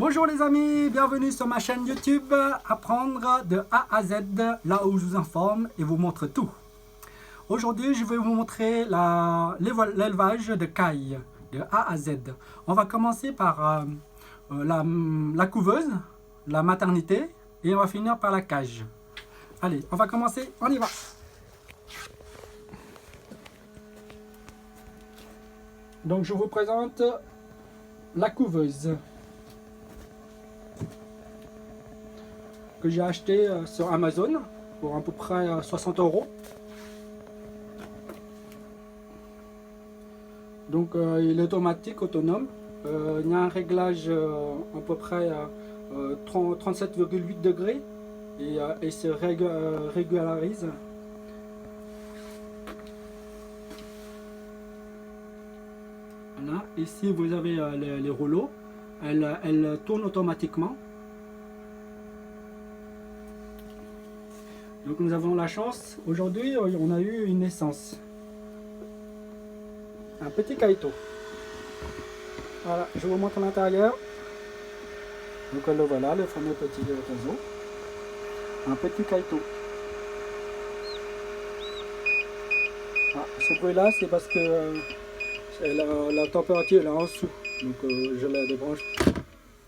Bonjour les amis, bienvenue sur ma chaîne YouTube Apprendre de A à Z, là où je vous informe et vous montre tout. Aujourd'hui, je vais vous montrer l'élevage de cailles de A à Z. On va commencer par la couveuse, la maternité et on va finir par la cage. Allez, on va commencer, on y va. Donc je vous présente la couveuse que j'ai acheté sur Amazon pour à peu près 60 €. Donc il est automatique, autonome. Il y a un réglage à peu près 37,8 degrés et se régularise. Voilà. Ici vous avez les rouleaux, elle tourne automatiquement. Donc nous avons la chance, aujourd'hui on a eu une naissance. Un petit caïto. Voilà, je vous montre l'intérieur. Donc le voilà, le fameux petit oiseau. Un petit caïto. Ah, ce bruit là c'est parce que la température est là en dessous. Donc je la débranche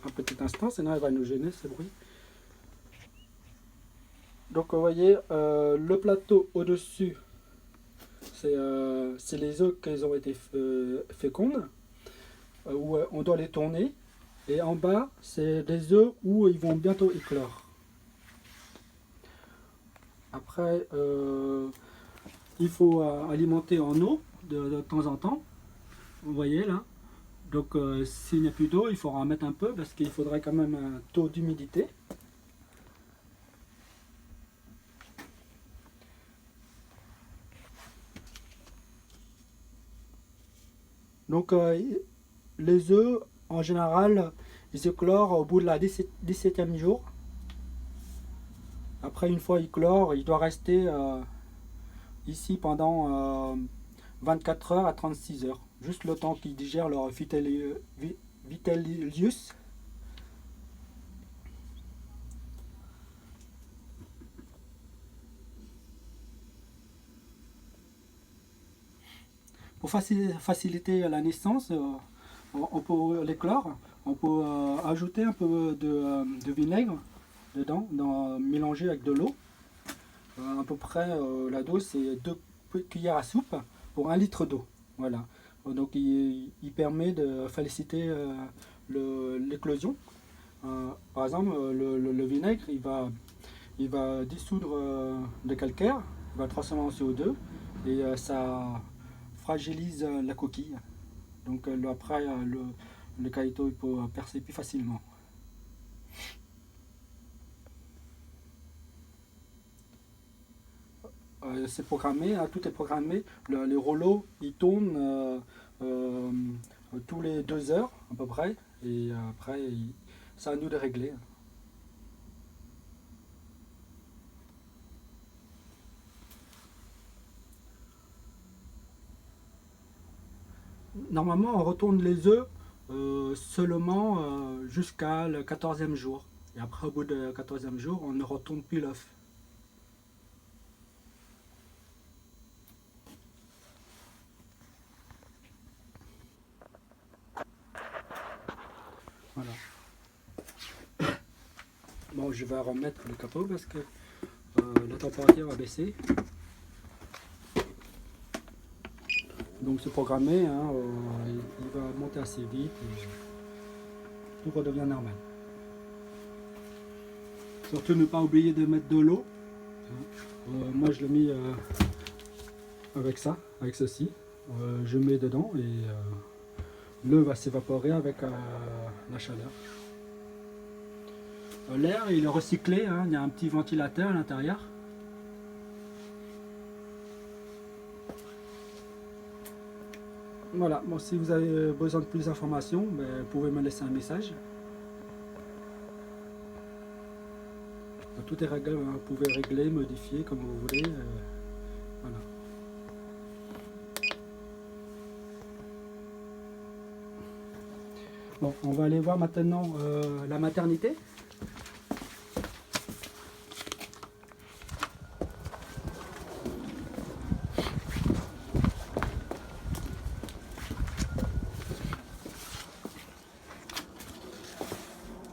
un petit instant, sinon elle va nous gêner ce bruit. Donc vous voyez, le plateau au-dessus, c'est les œufs qui ont été fécondes, où on doit les tourner. Et en bas, c'est des œufs où ils vont bientôt éclore. Après, il faut alimenter en eau de temps en temps. Vous voyez là. Donc s'il n'y a plus d'eau, il faudra en mettre un peu parce qu'il faudrait quand même un taux d'humidité. Donc les œufs, en général, ils éclorent au bout de la 17e jour. Après, une fois éclore, il doit rester ici pendant 24 heures à 36 heures. Juste le temps qu'ils digèrent leur Vitellius. Pour faciliter la naissance, on peut l'éclore, on peut ajouter un peu de vinaigre dedans, mélanger avec de l'eau. À peu près, la dose c'est 2 cuillères à soupe pour 1 litre d'eau. Voilà. Donc il permet de faciliter l'éclosion. Par exemple, le vinaigre, il va dissoudre le calcaire, il va le transformer en CO2 et ça fragilise la coquille. Donc après, le caïto il peut percer plus facilement. C'est programmé, hein, tout est programmé. Les rouleaux ils tournent tous les 2 heures à peu près. Et après, c'est à nous de régler. Normalement, on retourne les œufs seulement jusqu'à le 14e jour. Et après, au bout du 14e jour, on ne retourne plus l'œuf. Voilà. Bon, je vais remettre le capot parce que la température va baisser. Donc c'est programmé, hein, il va monter assez vite et tout redevient normal. Surtout ne pas oublier de mettre de l'eau. Moi je l'ai mis avec ça, avec ceci. Je mets dedans et l'eau va s'évaporer avec la chaleur. L'air il est recyclé, hein, il y a un petit ventilateur à l'intérieur. Voilà, bon, si vous avez besoin de plus d'informations, vous pouvez me laisser un message. Tout est réglé, vous pouvez régler, modifier comme vous voulez. Voilà. Bon, on va aller voir maintenant la maternité.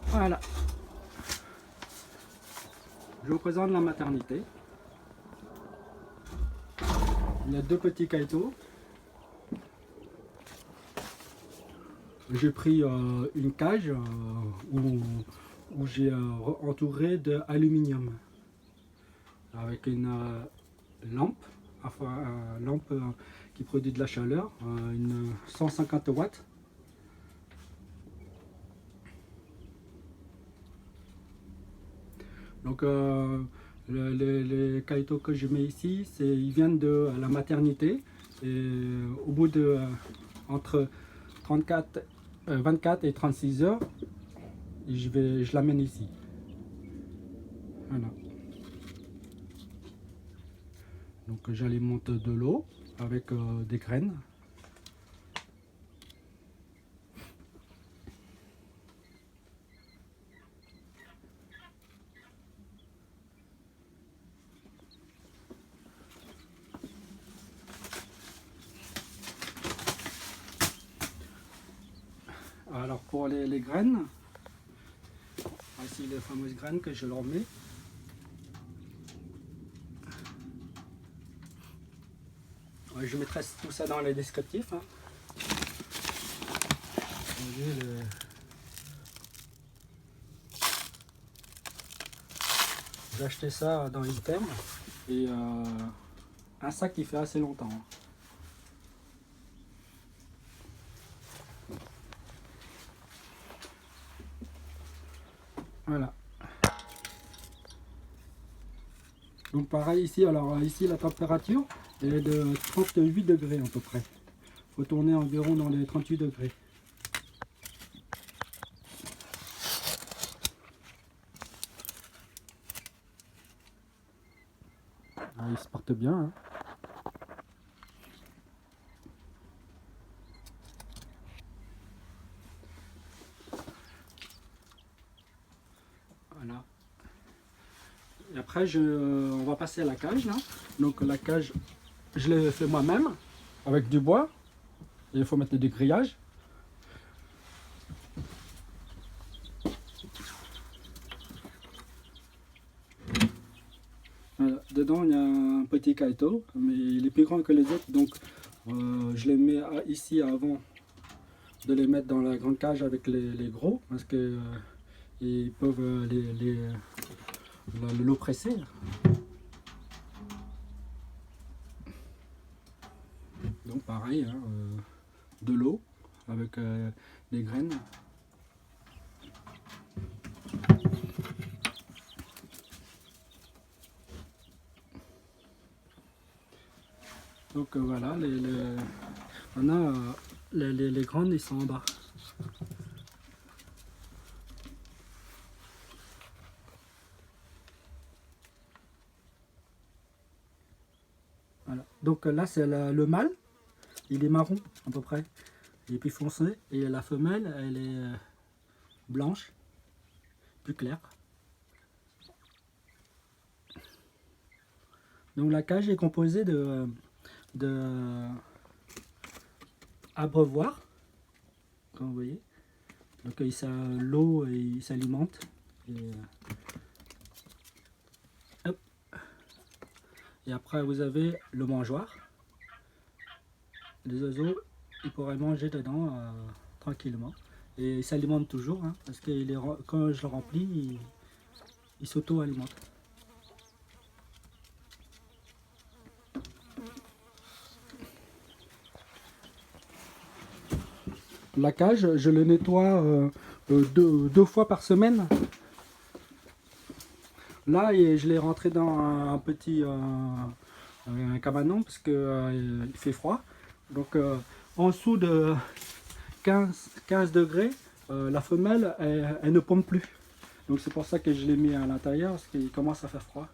Voilà. Je vous présente la maternité. Il y a deux petits kaïtos. J'ai pris une cage où j'ai entouré d'aluminium avec une lampe, enfin une lampe qui produit de la chaleur, une 150 watts. Donc les kaïtos que je mets ici, ils viennent de la maternité. Et au bout de entre 24 et 36 heures, je l'amène ici. Voilà. Donc j'alimente de l'eau avec des graines. Alors pour les graines, voici les fameuses graines que je leur mets. Je mettrai tout ça dans les descriptifs. Hein. J'ai acheté ça dans Item et un sac qui fait assez longtemps. Voilà. Donc pareil ici, alors ici la température est de 38 degrés à peu près. Il faut tourner environ dans les 38 degrés. Ah, ils se portent bien. Hein. Voilà. Et après, on va passer à la cage. Là. Donc la cage, je l'ai fait moi-même avec du bois. Et il faut mettre des grillages. Voilà. Dedans, il y a un petit kaito, mais il est plus grand que les autres. Donc je les mets ici avant de les mettre dans la grande cage avec les gros. Parce que ils peuvent l'oppresser. Donc pareil, hein, de l'eau avec des graines. Donc voilà, on a les grandes, ils sont en bas. Voilà. Donc là c'est le mâle, il est marron à peu près, il est plus foncé, et la femelle elle est blanche, plus claire. Donc la cage est composée de abreuvoirs, comme vous voyez. Donc l'eau il s'alimente. Et après vous avez le mangeoire. Les oiseaux ils pourraient manger dedans tranquillement. Et ils s'alimentent toujours, hein, parce que quand je le remplis, ils s'auto-alimentent. La cage, je le nettoie deux fois par semaine. Là, je l'ai rentré dans un petit un cabanon parce que il fait froid. Donc en dessous de 15 degrés, la femelle elle ne pompe plus. Donc c'est pour ça que je l'ai mis à l'intérieur parce qu'il commence à faire froid.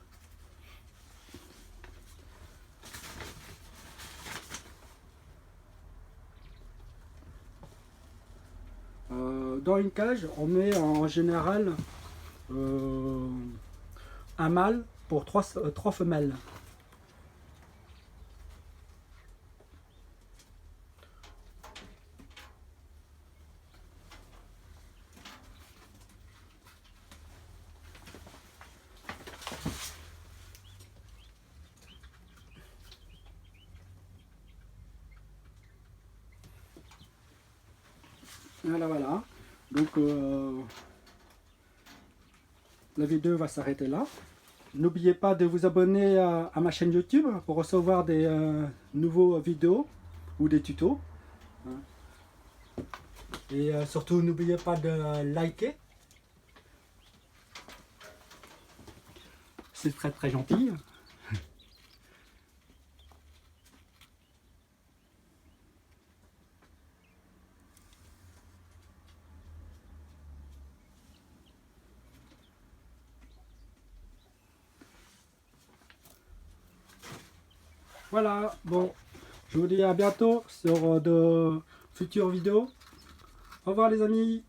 dans une cage, on met en général un mâle pour trois femelles. Voilà. Donc la vidéo va s'arrêter là. N'oubliez pas de vous abonner à ma chaîne YouTube pour recevoir des nouveaux vidéos ou des tutos. Et surtout n'oubliez pas de liker. C'est très très gentil. Voilà, bon, je vous dis à bientôt sur de futures vidéos. Au revoir les amis.